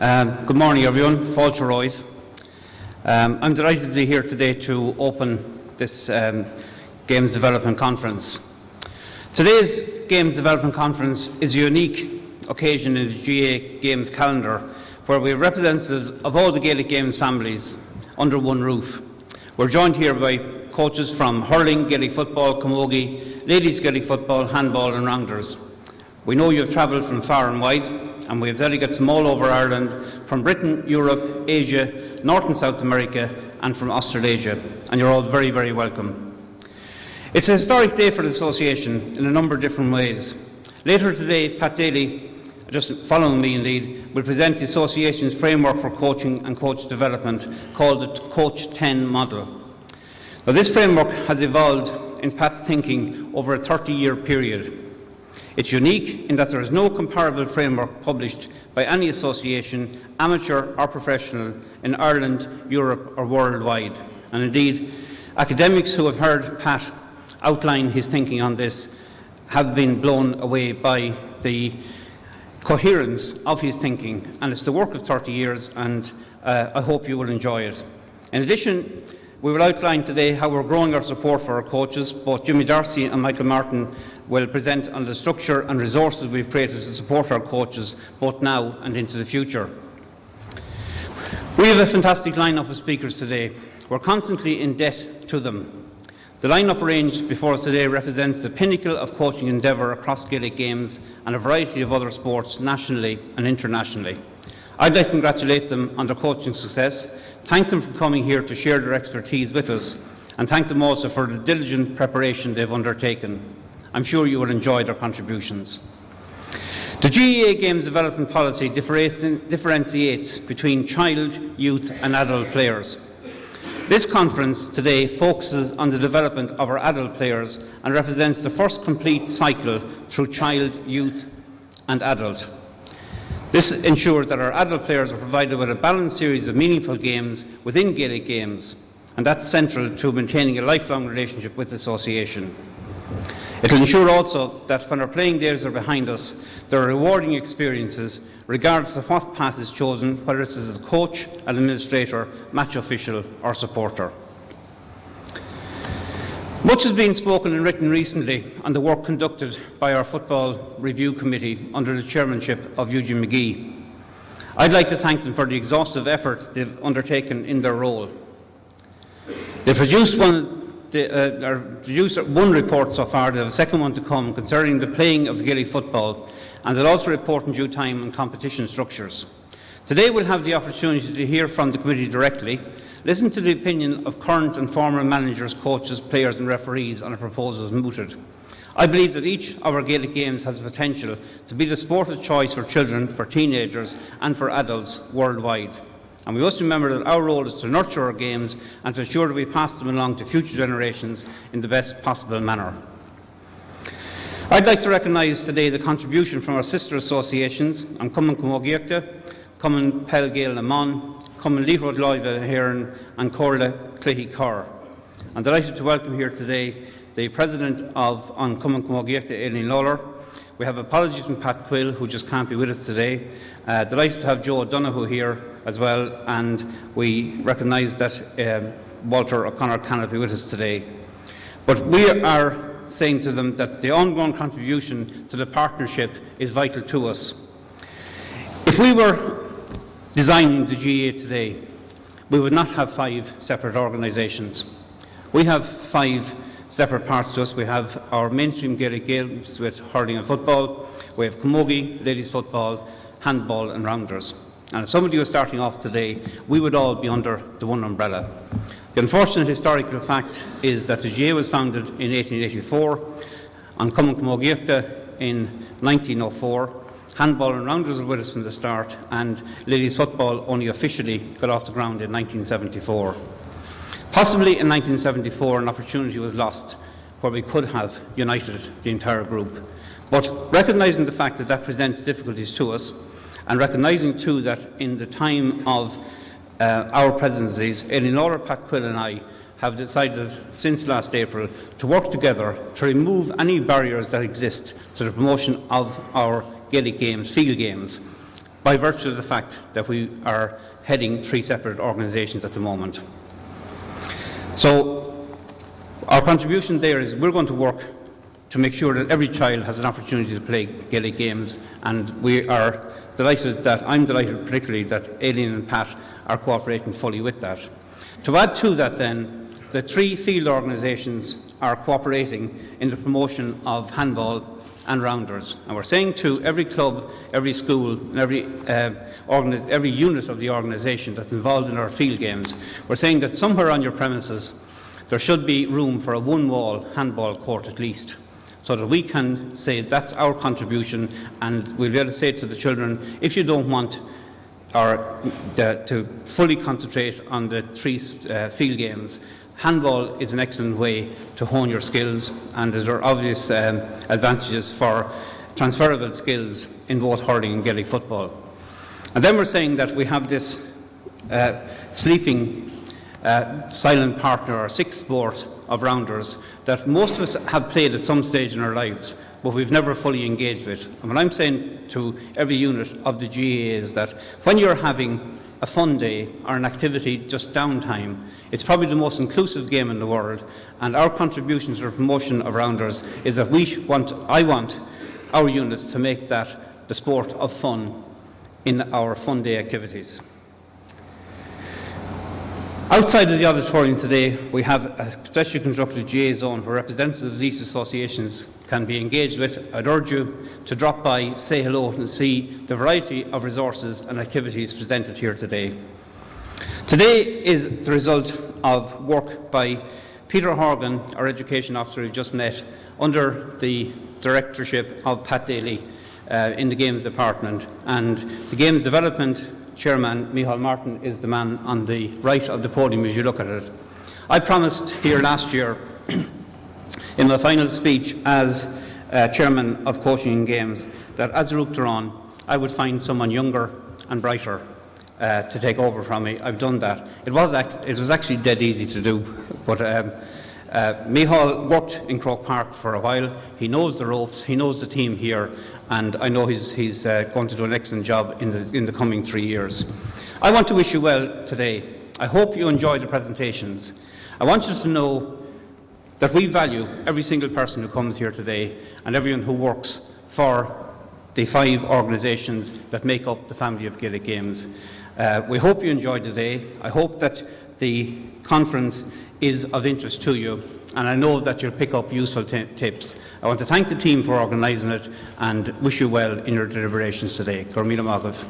Good morning, everyone. Fáilte roimh. I'm delighted to be here today to open this Games Development Conference. Today's Games Development Conference is a unique occasion in the GAA Games calendar, where we have representatives of all the Gaelic Games families under one roof. We're joined here by coaches from hurling, Gaelic football, camogie, ladies Gaelic football, handball and rounders. We know you have travelled from far and wide, and we have delegates from all over Ireland, from Britain, Europe, Asia, North and South America and from Australasia, and you're all very, very welcome. It's a historic day for the Association in a number of different ways. Later today, Pat Daly, just following me indeed, will present the Association's framework for coaching and coach development called the Coach 10 model. Now, this framework has evolved in Pat's thinking over a 30-year period. It's unique in that there is no comparable framework published by any association, amateur or professional, in Ireland, Europe or worldwide. And indeed, academics who have heard Pat outline his thinking on this have been blown away by the coherence of his thinking, and it's the work of 30 years, and I hope you will enjoy it. In addition, we will outline today how we're growing our support for our coaches. Both Jimmy Darcy and Michael Martin will present on the structure and resources we've created to support our coaches both now and into the future. We have a fantastic lineup of speakers today. We're constantly in debt to them. The lineup arranged before us today represents the pinnacle of coaching endeavour across Gaelic Games and a variety of other sports nationally and internationally. I'd like to congratulate them on their coaching success, thank them for coming here to share their expertise with us, and thank them also for the diligent preparation they've undertaken. I'm sure you will enjoy their contributions. The GAA Games Development Policy differentiates between child, youth and adult players. This conference today focuses on the development of our adult players and represents the first complete cycle through child, youth and adult. This ensures that our adult players are provided with a balanced series of meaningful games within Gaelic Games, and that's central to maintaining a lifelong relationship with the association. It will ensure also that when our playing days are behind us, there are rewarding experiences regardless of what path is chosen, whether it is as a coach, an administrator, match official or supporter. Much has been spoken and written recently on the work conducted by our Football Review Committee under the chairmanship of Eugene McGee. I'd like to thank them for the exhaustive effort they've undertaken in their role. They produced one report so far. They have a second one to come concerning the playing of Gaelic football, and they'll also report in due time on competition structures. Today we'll have the opportunity to hear from the committee directly, listen to the opinion of current and former managers, coaches, players and referees on the proposals mooted. I believe that each of our Gaelic Games has the potential to be the sport of choice for children, for teenagers and for adults worldwide. And we must remember that our role is to nurture our games and to ensure that we pass them along to future generations in the best possible manner. I'd like to recognise today the contribution from our sister associations on Cumann Camogie, Cumann Pel Gael na Mon, Cumann Líomhróid Láimhe Héireann and Corla Cluichí Cor. I'm delighted to welcome here today the President of Cumann Camogie, Aileen Lawler. We have apologies from Pat Quill, who just can't be with us today. Delighted to have Joe O'Donoghue here as well, and we recognise that Walter O'Connor cannot be with us today. But we are saying to them that the ongoing contribution to the partnership is vital to us. If we were designing the GAA today, we would not have 5 separate organisations. We have 5 separate parts to us. We have our mainstream Gaelic Games with hurling and football, we have camogie, ladies football, handball and rounders. And if somebody was starting off today, we would all be under the one umbrella. The unfortunate historical fact is that the GAA was founded in 1884, on Cumann Camogie in 1904, handball and rounders were with us from the start, and ladies football only officially got off the ground in 1974. Possibly in 1974 an opportunity was lost where we could have united the entire group. But recognising the fact that that presents difficulties to us, and recognising too that in the time of our presidencies, Aileen Lawler, Pat Quill and I have decided since last April to work together to remove any barriers that exist to the promotion of our Gaelic Games, field games. by virtue of the fact that we are heading 3 separate organisations at the moment. So our contribution there is we're going to work to make sure that every child has an opportunity to play Gaelic games, and we are delighted that, I'm delighted particularly that Aileen and Pat are cooperating fully with that. To add to that then, the 3 field organisations are cooperating in the promotion of handball and rounders. And we're saying to every club, every school, and every unit of the organisation that's involved in our field games, we're saying that somewhere on your premises there should be room for a one-wall handball court at least, so that we can say that's our contribution, and we'll be able to say to the children, if you don't want to fully concentrate on the 3 field games, handball is an excellent way to hone your skills, and there are obvious advantages for transferable skills in both hurling and Gaelic football. And then we're saying that we have this sleeping silent partner or 6th sport of rounders that most of us have played at some stage in our lives, but we've never fully engaged with. And what I'm saying to every unit of the GAA is that when you're having a fun day or an activity, just downtime, it's probably the most inclusive game in the world, and our contribution to the promotion of rounders is that I want our units to make that the sport of fun in our fun day activities. Outside of the auditorium today, we have a specially constructed GA zone where representatives of these associations can be engaged with. I'd urge you to drop by, say hello, and see the variety of resources and activities presented here today. Today is the result of work by Peter Horgan, our Education Officer who just met, under the directorship of Pat Daly in the Games Department, and the Games Development Chairman, Micheál Martin, is the man on the right of the podium as you look at it. I promised here last year in my final speech as Chairman of Coaching and Games that as Rúcht on, I would find someone younger and brighter to take over from me. I've done that. It was actually dead easy to do, but Micheál worked in Croke Park for a while. He knows the ropes, he knows the team here, and I know he's going to do an excellent job in the coming 3 years. I want to wish you well today. I hope you enjoyed the presentations. I want you to know that we value every single person who comes here today and everyone who works for the 5 organisations that make up the family of Gaelic Games. We hope you enjoyed the day. I hope that the conference is of interest to you, and I know that you'll pick up useful tips. I want to thank the team for organising it and wish you well in your deliberations today. Gormila Magav.